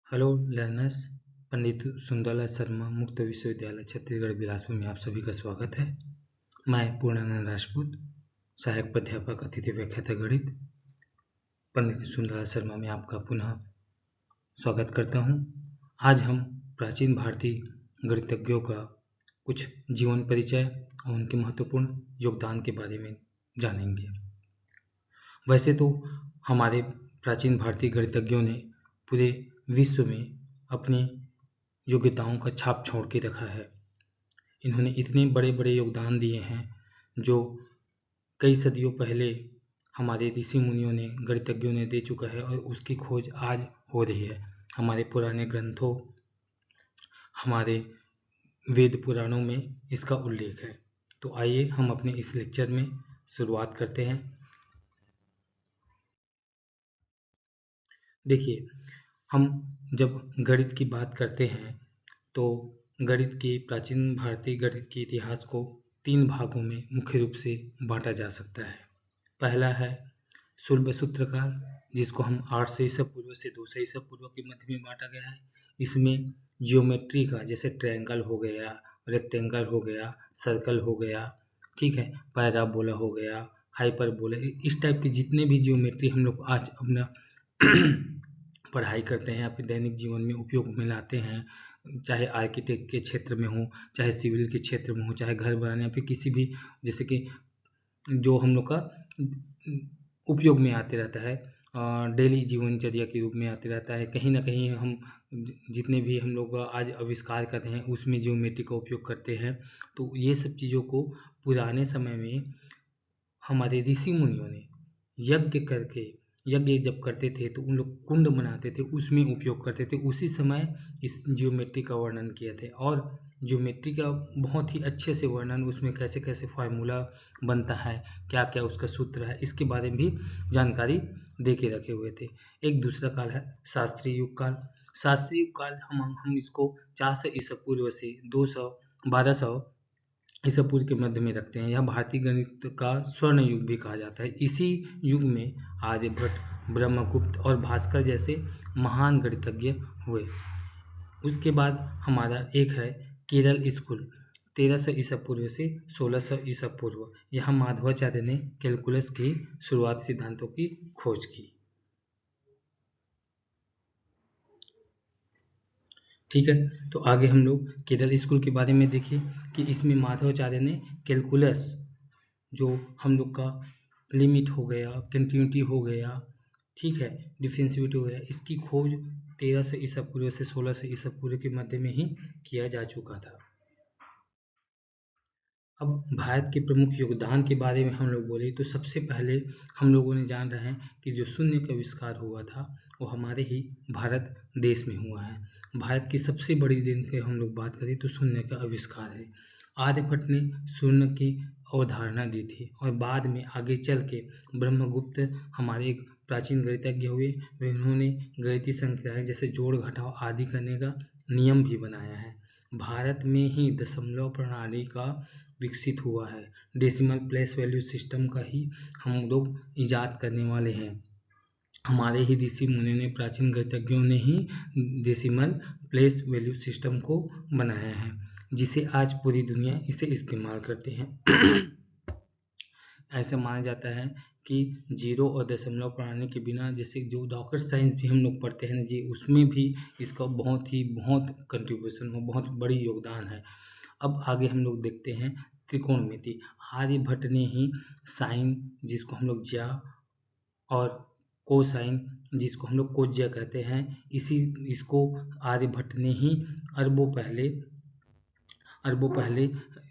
Hello learners. Pandit Sundarlal Sharma Mukt Vishwavidyalaya Chhattisgarh Bilaspur में आप सभी का स्वागत है। मैं पूर्णानंद राजपूत, सहायक प्राध्यापक अतिथि व्याख्याता गणित, पंडित सुंदरलाल शर्मा में आपका पुनः स्वागत करता हूं। आज हम प्राचीन भारतीय गणितज्ञों का कुछ जीवन परिचय और उनके महत्वपूर्ण योगदान के बारे में जानेंगे। वैसे तो हमारे प्राचीन भारतीय गणितज्ञों ने पूरे विश्व में अपनी योग्यताओं का छाप छोड़ के रखा है। इन्होंने इतने बड़े बड़े योगदान दिए हैं जो कई सदियों पहले हमारे ऋषि मुनियों ने, गणितज्ञों ने दे चुका है और उसकी खोज आज हो रही है। हमारे पुराने ग्रंथों, हमारे वेद पुराणों में इसका उल्लेख है। तो आइए हम अपने इस लेक्चर में शुरुआत करते हैं। देखिए, हम जब गणित की बात करते हैं तो गणित के प्राचीन भारतीय गणित के इतिहास को 3 भागों में मुख्य रूप से बांटा जा सकता है। पहला है शुल्ब सूत्र काल, जिसको हम 800 ईसा पूर्व से 200 ईसा पूर्व के मध्य में बांटा गया है। इसमें जियोमेट्री का, जैसे ट्रायंगल हो गया, रेक्टेंगल हो गया, सर्कल हो गया, ठीक है, पैराबोला हो गया, हाइपरबोला, इस टाइप की जितने भी जियोमेट्री हम लोग आज अपना पढ़ाई करते हैं या फिर दैनिक जीवन में उपयोग में लाते हैं, चाहे आर्किटेक्ट के क्षेत्र में हो, चाहे सिविल के क्षेत्र में हो, चाहे घर बनाने या फिर किसी भी, जैसे कि जो हम लोग का उपयोग में आते रहता है, डेली जीवनचर्या के रूप में आते रहता है। कहीं ना कहीं हम जितने भी हम लोग आज आविष्कार करते हैं उसमें जियोमेट्री का उपयोग करते हैं। तो ये सब चीज़ों को पुराने समय में हमारे ऋषि मुनियों ने यज्ञ करके, यज्ञ जब करते थे तो उन लोग कुंड बनाते थे, उसमें उपयोग करते थे। उसी समय इस जियोमेट्री का वर्णन किए थे और जियोमेट्री का बहुत ही अच्छे से वर्णन, उसमें कैसे कैसे फार्मूला बनता है, क्या क्या उसका सूत्र है, इसके बारे में भी जानकारी दे के रखे हुए थे। एक दूसरा काल है शास्त्रीय युग काल। शास्त्रीय युग काल हम इसको 400 ईसा पूर्व से 1200 ईसा पूर्व के मध्य में रखते हैं। यह भारतीय गणित का स्वर्ण युग भी कहा जाता है। इसी युग में आर्यभट्ट, ब्रह्मगुप्त और भास्कर जैसे महान गणितज्ञ हुए। उसके बाद हमारा एक है केरल स्कूल, 1300 ईसा पूर्व से 1600 ईसा पूर्व। यहाँ माधवाचार्य ने कैलकुलस की शुरुआती सिद्धांतों की खोज की। ठीक है, तो आगे हम लोग केरल स्कूल के बारे में देखिए कि इसमें माधवाचार्य ने कैलकुलस, जो हम लोग का लिमिट हो गया, कंटिन्यूटी हो गया, ठीक है, डिफरेंशिएबिलिटी हो गया, इसकी खोज 1300 ईसा पूर्व से 1600 ईसा पूर्व के मध्य में ही किया जा चुका था। अब भारत के प्रमुख योगदान के बारे में हम लोग बोले तो सबसे पहले हम लोगों ने जान रहे हैं कि जो शून्य का आविष्कार हुआ था वो हमारे ही भारत देश में हुआ है। भारत की सबसे बड़ी देन की हम लोग बात करें तो शून्य का आविष्कार है। आर्यभट्ट ने शून्य की अवधारणा दी थी और बाद में आगे चल के ब्रह्मगुप्त हमारे एक प्राचीन गणितज्ञ हुए। उन्होंने गणितीय संख्याएं जैसे जोड़ घटाव आदि करने का नियम भी बनाया है। भारत में ही दशमलव प्रणाली का विकसित हुआ है। डेसिमल प्लेस वैल्यू सिस्टम का ही हम लोग इजाद करने वाले हैं। हमारे ही ऋषि मुनि ने, प्राचीन गणितज्ञों ने ही डेसिमल प्लेस वैल्यू सिस्टम को बनाया है, जिसे आज पूरी दुनिया इसे इस्तेमाल करते हैं। ऐसा माना जाता है कि जीरो और दशमलव प्रणाली के बिना, जैसे जो रॉकेट साइंस भी हम लोग पढ़ते हैं ना जी, उसमें भी इसका बहुत कंट्रीब्यूशन हो, बहुत बड़ी योगदान है। अब आगे हम लोग देखते हैं त्रिकोणमिति। आर्यभट्ट ने ही साइन, जिसको हम लोग ज्या, और कोसाइन, जिसको हम लोग कोज्या कहते हैं, इसको आर्यभट्ट ने ही अरबों पहले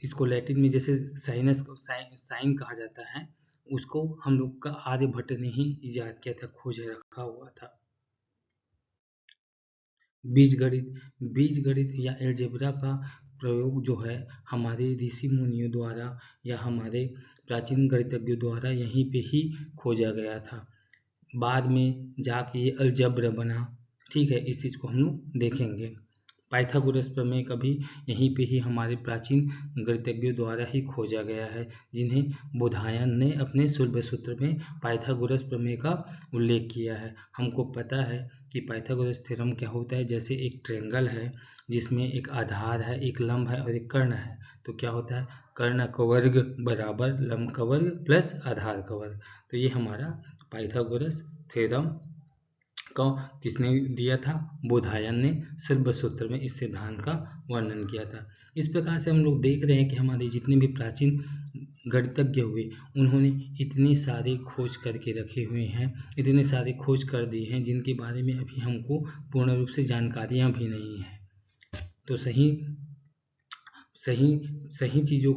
इसको लैटिन में जैसे साइनस को साइन कहा जाता है, उसको हम लोग का आर्यभट्ट ने ही इजाद किया था, खोज रखा हुआ था। बीजगणित या अलजेब्रा का प्रयोग जो है हमारे ऋषि मुनियों द्वारा या हमारे प्राचीन गणितज्ञों द्वारा यहीं पे ही खोजा गया था। बाद में जाके ये अलजब्र बना, ठीक है, इस चीज़ को हम लोग देखेंगे। पाइथागोरस प्रमेय कभी यहीं पे ही हमारे प्राचीन गणितज्ञों द्वारा ही खोजा गया है, जिन्हें बोधायन ने अपने सुलभ सूत्र में पाइथागोरस प्रमेय का उल्लेख किया है। हमको पता है कि पाइथागोरस थ्योरम क्या होता है। जैसे एक ट्रायंगल है जिसमें एक आधार है, एक लंब है और एक कर्ण है, तो क्या होता है, कर्ण का वर्ग बराबर लंब का वर्ग प्लस आधार का वर्ग। तो ये हमारा पाइथागोरस थ्योरम का किसने दिया था, बोधायन ने सुलभ सूत्र में इस सिद्धांत का वर्णन किया था। इस प्रकार से हम लोग देख रहे हैं कि हमारे जितने भी प्राचीन गणितज्ञ हुए, उन्होंने इतने सारे खोज करके रखे हुए हैं, इतने सारे खोज कर दिए हैं, जिनके बारे में अभी हमको पूर्ण रूप से जानकारियां भी नहीं है। तो सही चीज़ों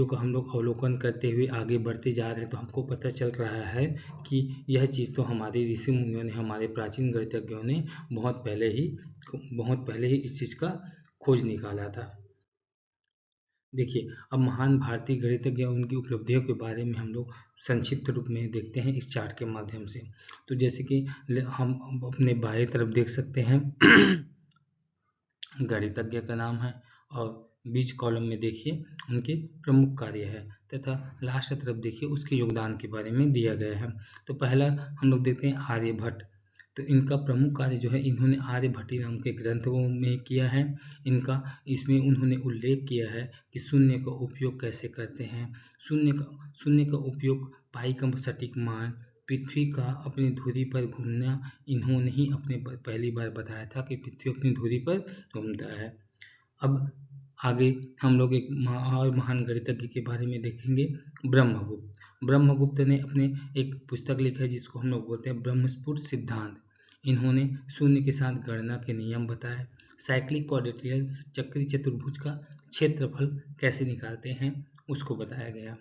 का हम लोग अवलोकन करते हुए आगे बढ़ते जा रहे हैं, तो हमको पता चल रहा है कि यह चीज़ तो हमारे ऋषि मुनियों ने, हमारे प्राचीन गणितज्ञों ने बहुत पहले ही इस चीज़ का खोज निकाला था। देखिए, अब महान भारतीय गणितज्ञ और उनकी उपलब्धियों के बारे में हम लोग संक्षिप्त रूप में देखते हैं इस चार्ट के माध्यम से। तो जैसे कि हम अपने बाएं तरफ देख सकते हैं गणितज्ञ का नाम है, और बीच कॉलम में देखिए उनके प्रमुख कार्य है, तथा लास्ट तरफ देखिए उसके योगदान के बारे में दिया गया है। तो पहला हम लोग देखते हैं आर्यभट्ट। तो इनका प्रमुख कार्य जो है, इन्होंने आर्यभट्टी नाम के ग्रंथों में किया है। इसमें उन्होंने उल्लेख किया है कि शून्य का उपयोग कैसे करते हैं। शून्य का उपयोग पाई का सटीक मान, पृथ्वी का अपनी धुरी पर घूमना, इन्होंने ही अपने पहली बार बताया था कि पृथ्वी अपनी धुरी पर घूमता है। अब आगे हम लोग एक और महान गणितज्ञ के बारे में देखेंगे, ब्रह्मगुप्त ने अपने एक पुस्तक लिखा है जिसको हम लोग बोलते हैं ब्रह्मस्फुट सिद्धांत। इन्होंने शून्य के साथ गणना के नियम बताए, साइक्लिक क्वाड्रेटियल चक्रीय चतुर्भुज का क्षेत्रफल कैसे निकालते हैं उसको बताया गया।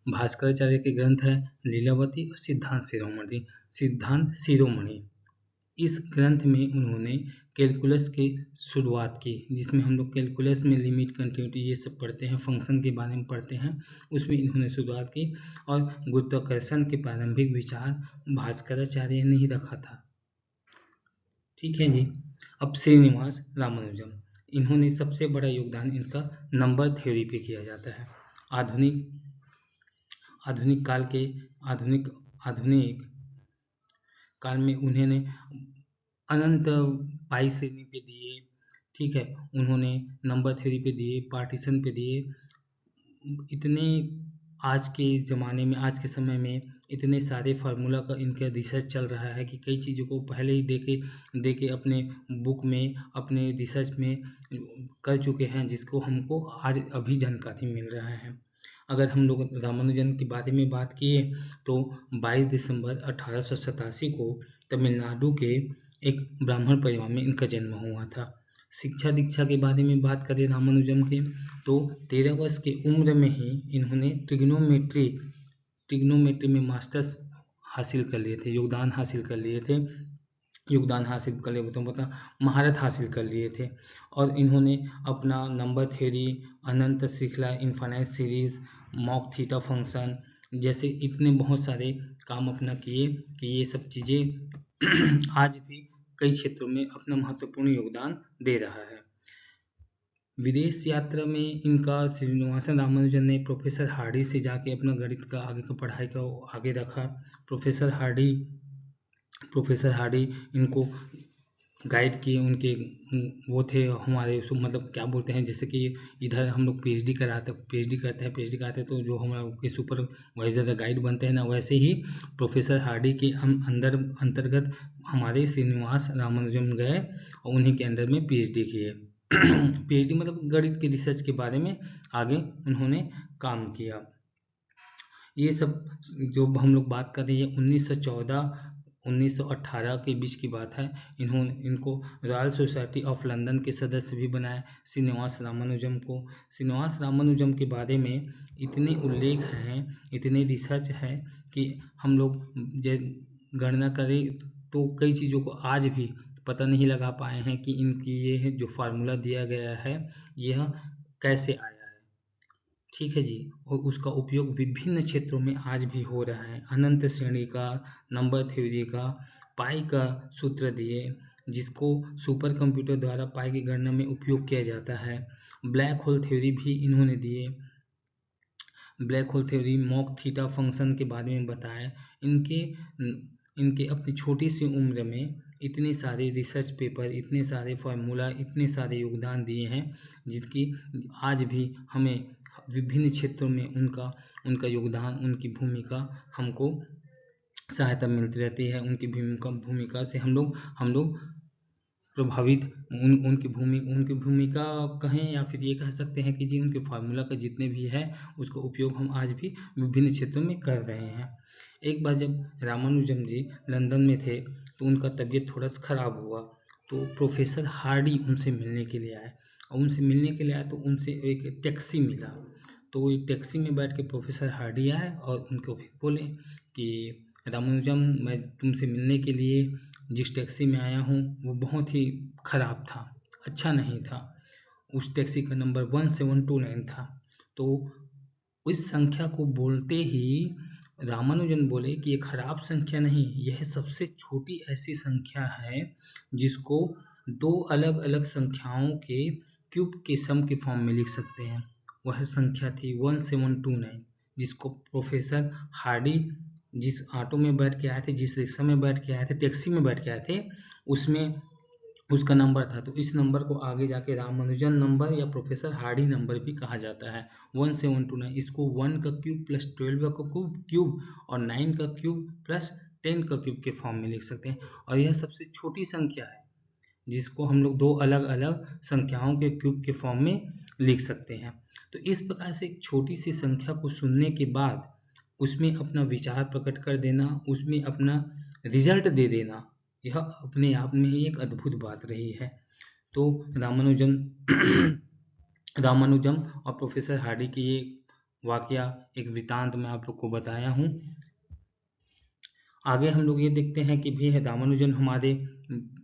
भास्कराचार्य के ग्रंथ है लीलावती और सिद्धांत शिरोमणि। इस ग्रंथ में उन्होंने कैलकुलस की शुरुआत की, जिसमें हम लोग कैलकुलस में लिमिट, कंटिन्यूटी ये सब पढ़ते हैं, फंक्शन के बारे में पढ़ते हैं, उसमें इन्होंने शुरुआत की। और गुरुत्वाकर्षण के प्रारंभिक विचार भास्कराचार्य ने ही रखा था। ठीक है जी। अब श्रीनिवास रामानुजम, इन्होंने सबसे बड़ा योगदान इनका नंबर थ्योरी पे किया जाता है। आधुनिक काल में उन्होंने अनंत पाई श्रेणी पे दिए। ठीक है, उन्होंने नंबर थ्योरी पे दिए, पार्टीशन पे दिए। इतने आज के ज़माने में, आज के समय में इतने सारे फार्मूला का इनका रिसर्च चल रहा है कि कई चीज़ों को पहले ही दे के अपने बुक में, अपने रिसर्च में कर चुके हैं, जिसको हमको आज अभी जानकारी मिल रहा है। अगर हम लोग रामानुजन के बारे में बात किए तो 22 दिसंबर 1887 को तमिलनाडु के एक ब्राह्मण परिवार में इनका जन्म हुआ था। शिक्षा दीक्षा के बारे में बात करें रामानुजम के, तो 13 वर्ष की उम्र में ही इन्होंने ट्रिग्नोमेट्री में मास्टर्स हासिल कर लिए थे, महारत हासिल कर लिए थे। और इन्होंने अपना नंबर थ्योरी, अनंत श्रृंखला, infinite series, mock theta function जैसे इतने बहुत सारे काम अपना किए कि ये सब चीज़ें आज भी कई क्षेत्रों में अपना महत्वपूर्ण योगदान दे रहा है। विदेश यात्रा में इनका श्रीनिवासन रामानुजन ने प्रोफेसर हार्डी से जाके अपना गणित का आगे का पढ़ाई का आगे रखा। प्रोफेसर हार्डी इनको गाइड किए। उनके वो थे हमारे, मतलब क्या बोलते हैं, जैसे कि इधर हम लोग पीएचडी करते हैं तो जो हमारे सुपरवाइजर गाइड बनते हैं ना, वैसे ही प्रोफेसर हार्डी के अंतर्गत हमारे श्रीनिवास रामानुजम गए और उन्हीं के अंडर में पीएचडी किए। पीएचडी मतलब गणित के रिसर्च के बारे में आगे उन्होंने काम किया। ये सब जो हम लोग बात कर रहे हैं 1918 के बीच की बात है। इनको रॉयल सोसाइटी ऑफ लंदन के सदस्य भी बनाया श्रीनिवास रामानुजम के बारे में इतने उल्लेख हैं, इतने रिसर्च है कि हम लोग गणना करें तो कई चीज़ों को आज भी पता नहीं लगा पाए हैं कि इनकी ये जो फार्मूला दिया गया है यह कैसे आया है। ठीक है जी। और उसका उपयोग विभिन्न क्षेत्रों में आज भी हो रहा है। अनंत श्रेणी का, नंबर थ्योरी का, पाई का सूत्र दिए, जिसको सुपर कंप्यूटर द्वारा पाई की गणना में उपयोग किया जाता है। ब्लैक होल थ्योरी भी इन्होंने दिए। Black hole theory, mock theta function के बारे में बताया। इनके अपनी छोटी सी उम्र में इतने सारे रिसर्च पेपर, इतने सारे फार्मूला, इतने सारे योगदान दिए हैं, जिनकी आज भी हमें विभिन्न क्षेत्रों में उनका योगदान, उनकी भूमिका हमको सहायता मिलती रहती है। उनकी भूमिका से हम लोग प्रभावित, उनकी भूमिका कहें या फिर ये कह सकते हैं कि जी उनके फार्मूला का जितने भी है उसका उपयोग हम आज भी विभिन्न क्षेत्रों में कर रहे हैं। एक बार जब रामानुजन जी लंदन में थे तो उनका तबीयत थोड़ा सा खराब हुआ, तो प्रोफेसर हार्डी उनसे मिलने के लिए आए, और उनसे मिलने के लिए आए तो उनसे एक टैक्सी मिला। तो एक टैक्सी में बैठ के प्रोफेसर हार्डी आए और उनको फिर बोले कि रामानुजम, मैं तुमसे मिलने के लिए जिस टैक्सी में आया हूँ वो बहुत ही खराब था, अच्छा नहीं था। उस टैक्सी का नंबर 1729 था। तो उस संख्या को बोलते ही रामानुजन बोले कि ये खराब संख्या नहीं, यह सबसे छोटी ऐसी संख्या है जिसको दो अलग अलग संख्याओं के क्यूब के सम के फॉर्म में लिख सकते हैं। वह संख्या थी 1729, जिसको प्रोफेसर हार्डी जिस ऑटो में बैठ के आए थे, जिस रिक्शा में बैठ के आए थे, टैक्सी में बैठ के आए थे, उसमें उसका नंबर था। तो इस नंबर को आगे जाके रामानुजन नंबर या प्रोफेसर हार्डी नंबर भी कहा जाता है, 1729। इसको 1 का क्यूब प्लस 12 का क्यूब और 9 का क्यूब प्लस 10 का क्यूब के फॉर्म में लिख सकते हैं। और यह सबसे छोटी संख्या है जिसको हम लोग दो अलग अलग संख्याओं के क्यूब के फॉर्म में लिख सकते हैं। तो इस प्रकार से एक छोटी सी संख्या को सुनने के बाद उसमें अपना विचार प्रकट कर देना, उसमें अपना रिजल्ट दे देना, यह अपने आप में ही एक अद्भुत बात रही है। तो रामानुजम और प्रोफेसर हार्डी की ये वाकया, एक वृतांत मैं आप लोग को बताया हूँ। आगे हम लोग ये देखते हैं कि भी रामानुजन हमारे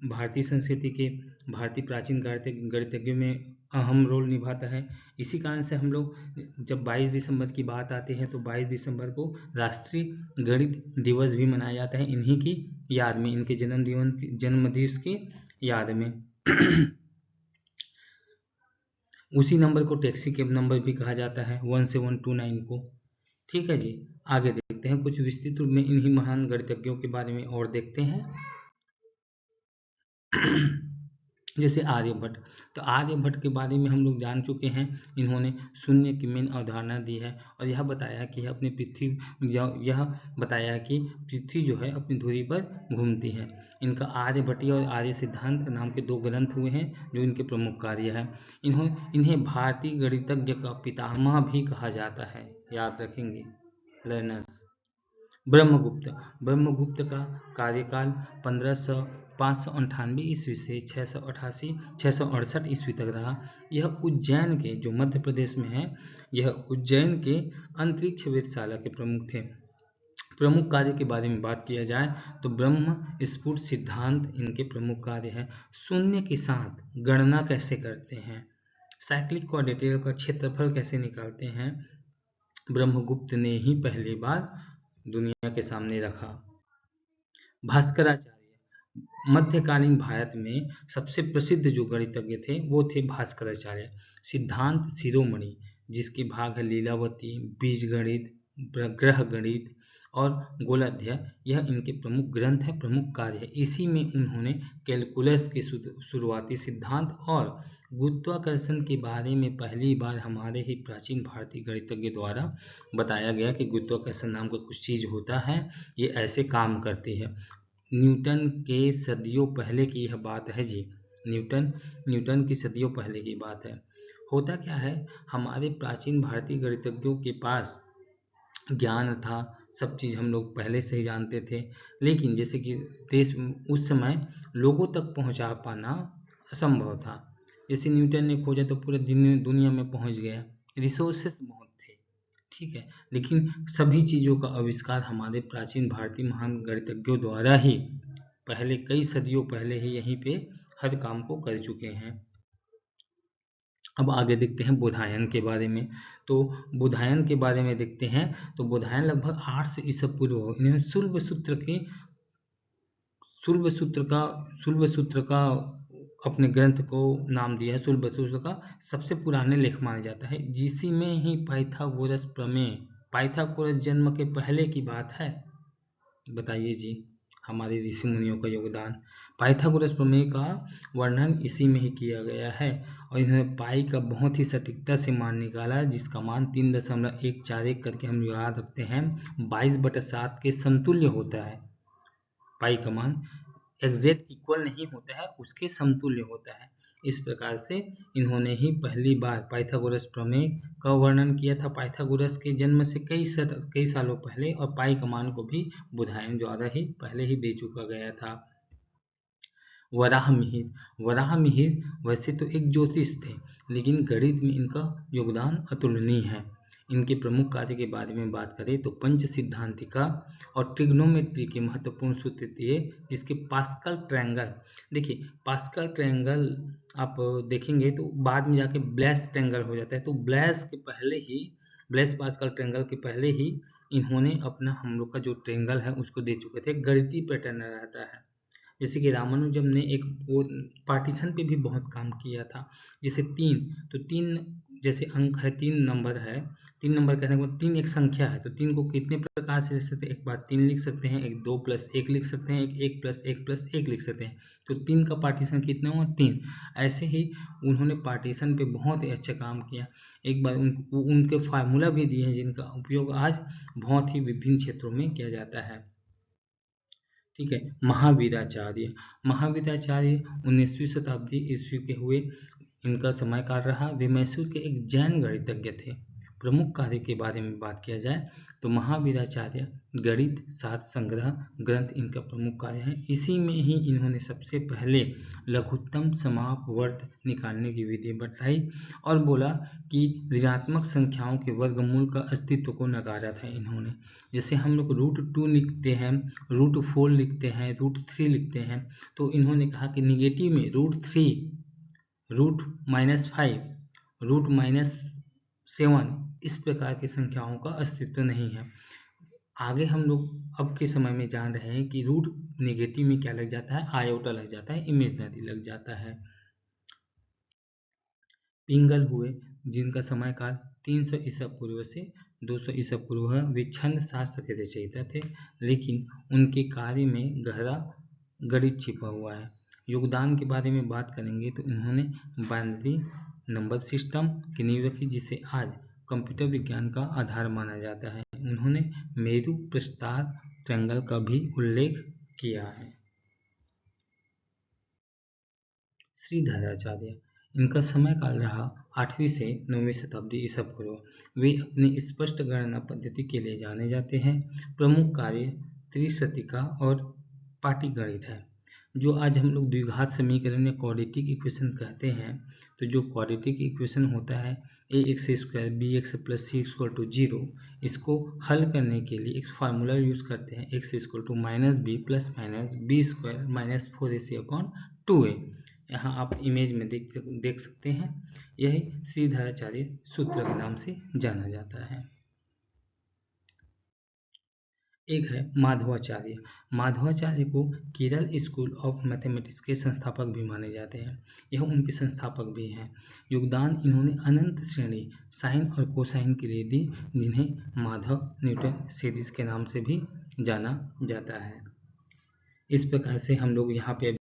भारतीय संस्कृति के, भारतीय प्राचीन गणितज्ञों में अहम रोल निभाता है। इसी कारण से हम लोग जब 22 दिसंबर की बात आती है तो 22 दिसंबर को राष्ट्रीय गणित दिवस भी मनाया जाता है, इन्हीं की याद में, इनके जन्मदिवस की याद में। उसी नंबर को टैक्सी कैब नंबर भी कहा जाता है, 1729 को। ठीक है जी, आगे देखते हैं, कुछ विस्तृत रूप में इन्हीं महान गणितज्ञों के बारे में और देखते हैं। जैसे आर्यभट्ट, तो आर्यभट्ट के बारे में हम लोग जान चुके हैं। इन्होंने शून्य की मेन अवधारणा दी है और यह बताया कि यह बताया कि पृथ्वी जो है अपनी धुरी पर घूमती है। इनका आर्यभट्टीय और आर्य सिद्धांत नाम के 2 ग्रंथ हुए हैं जो इनके प्रमुख कार्य है। इन्हें भारतीय गणितज्ञ का पितामह भी कहा जाता है, याद रखेंगे लर्नर्स। ब्रह्मगुप्त का कार्यकाल 598 ईस्वी से 668 ईस्वी तक रहा। यह उज्जैन के, जो मध्य प्रदेश में है, यह उज्जैन के अंतरिक्ष वेधशाला के प्रमुख थे। प्रमुख कार्य के बारे में बात किया जाए तो ब्रह्म स्फुट सिद्धांत इनके प्रमुख कार्य है। शून्य के साथ गणना कैसे करते हैं, साइक्लिक क्वाड्रेटिक का क्षेत्रफल कैसे निकालते हैं, ब्रह्मगुप्त ने ही पहली बार दुनिया के सामने रखा। भास्कराचार्य, मध्यकालीन भारत में सबसे प्रसिद्ध जो गणितज्ञ थे वो थे भास्कराचार्य। सिद्धांत शिरोमणि, जिसके भाग है लीलावती, बीजगणित, ग्रह गणित और गोलाध्याय, यह इनके प्रमुख ग्रंथ है, प्रमुख कार्य है। इसी में उन्होंने कैलकुलस के शुरुआती सिद्धांत और गुरुत्वाकर्षण के बारे में पहली बार हमारे ही प्राचीन भारतीय गणितज्ञ द्वारा बताया गया कि गुरुत्वाकर्षण नाम का कुछ चीज होता है, ये ऐसे काम करती है। न्यूटन के सदियों पहले की यह बात है जी, न्यूटन की सदियों पहले की बात है। होता क्या है, हमारे प्राचीन भारतीय गणितज्ञों के पास ज्ञान था, सब चीज़ हम लोग पहले से ही जानते थे, लेकिन जैसे कि देश उस समय लोगों तक पहुंचा पाना असंभव था। जैसे न्यूटन ने खोजा तो पूरे दुनिया में पहुंच गया, रिसोर्सेस बहुत थे, ठीक है, लेकिन सभी चीज़ों का आविष्कार हमारे प्राचीन भारतीय महान गणितज्ञों द्वारा ही पहले, कई सदियों पहले ही यहीं पे हर काम को कर चुके हैं। अब आगे देखते हैं बोधायन के बारे में। तो बोधायन के बारे में देखते हैं तो बोधायन लगभग 800 ईसा पूर्व, इन्होंने शुल्ब सूत्र का अपने ग्रंथ को नाम दिया है। शुल्ब सूत्र का सबसे पुराने लेख माना जाता है, जिसी में ही पाइथागोरस प्रमेय, पाइथागोरस जन्म के पहले की बात है। बताइए जी, हमारे ऋषि मुनियों का योगदान। पाइथागोरस प्रमेय का वर्णन इसी में ही किया गया है और इन्होंने पाई का बहुत ही सटीकता से मान निकाला, जिसका मान 3.141 करके हम याद रखते हैं 22/7 के समतुल्य होता है। पाई का मान एग्जैक्ट इक्वल नहीं होता है, उसके समतुल्य होता है। इस प्रकार से इन्होंने ही पहली बार पाइथागोरस प्रमेय का वर्णन किया था, पाइथागोरस के जन्म से कई सालों पहले, और पाई का मान को भी बुधायन द्वारा ही पहले ही दे चुका गया था। वराहमिहिर वैसे तो एक ज्योतिष थे, लेकिन गणित में इनका योगदान अतुलनीय है। इनके प्रमुख कार्य के बारे में बात करें तो पंच सिद्धांतिका और ट्रिग्नोमेट्री के महत्वपूर्ण सूत्र दिए, जिसके पास्कल ट्रायंगल, देखिए पास्कल ट्रायंगल आप देखेंगे तो बाद में जाके ब्लेस ट्रायंगल हो जाता है, तो ब्लेस पास्कल ट्रायंगल के पहले ही इन्होंने अपना हम लोग का जो ट्रायंगल है उसको दे चुके थे। गणितीय पैटर्न रहता है, जैसे कि रामानुजम ने एक वो पार्टीशन पे भी बहुत काम किया था। जैसे तीन जैसे अंक है, 3 नंबर है, 3 नंबर कहने के बाद 3 एक संख्या है, तो 3 को कितने प्रकार से लिख सकते हैं, एक बार 3 लिख सकते हैं, एक 2+1 लिख सकते हैं, एक 1+1+1 लिख सकते हैं। तो 3 का पार्टीशन कितना हुआ, 3। ऐसे ही उन्होंने पार्टीशन पे बहुत ही अच्छा काम किया। एक बार उनके फार्मूला भी दिए हैं, जिनका उपयोग आज बहुत ही विभिन्न क्षेत्रों में किया जाता है। ठीक है, महावीराचार्य 19वीं शताब्दी ईस्वी के हुए, इनका समयकाल रहा। वे मैसूर के एक जैन गणितज्ञ थे। प्रमुख कार्य के बारे में बात किया जाए तो महावीराचार्य गणित सात संग्रह ग्रंथ इनका प्रमुख कार्य है। इसी में ही इन्होंने सबसे पहले लघुत्तम समापवर्त निकालने की विधि बताई और बोला कि ऋणात्मक संख्याओं के वर्गमूल का अस्तित्व को नकारा था इन्होंने। जैसे हम लोग √2 लिखते हैं, √4 लिखते हैं, √3 लिखते हैं, तो इन्होंने कहा कि निगेटिव में √3, √-5, √-7 इस प्रकार की संख्याओं का अस्तित्व नहीं है। आगे हम लोग अब के समय में जान रहे हैं कि रूट नेगेटिव में क्या लग जाता है, आयोटा लग जाता है, इमेजनरी लग जाता है। पिंगल हुए, जिनका समय काल 300 ईसा पूर्व से 200 ईसा पूर्व है। वे छंद शास्त्र के रचयिता थे, लेकिन उनके कार्य में गहरा गणित छिपा हुआ है। योगदान के बारे में बात करेंगे तो इन्होंने बाइनरी नंबर सिस्टम की नींव रखी, जिसे आज कंप्यूटर विज्ञान का आधार माना जाता है। उन्होंने मेरु प्रस्तार ट्रायंगल का भी उल्लेख किया है। श्रीधराचार्य, इनका समय काल रहा 8वीं से 9वीं शताब्दी ईसा पूर्व। वे अपनी स्पष्ट गणना पद्धति के लिए जाने जाते हैं। प्रमुख कार्य त्रिशतिका और पाटीगणित है, जो आज हम लोग द्विघात समीकरण या क्वाड्रेटिक इक्वेशन कहते हैं। तो जो क्वाड्रेटिक इक्वेशन होता है ax² bx + c = 0, इसको हल करने के लिए एक फार्मूला यूज करते हैं, x = -b ± b² - 4ac/2a। यहाँ आप इमेज में देख सकते हैं। यही श्रीधराचार्य सूत्र के नाम से जाना जाता है। एक है माधवाचार्य। माधवाचार्य को केरल स्कूल ऑफ मैथमेटिक्स के संस्थापक भी माने जाते हैं। यह उनके संस्थापक भी हैं। योगदान इन्होंने अनंत श्रेणी साइन और कोसाइन के लिए दी, जिन्हें माधव न्यूटन सीरीज के नाम से भी जाना जाता है। इस प्रकार से हम लोग यहाँ पे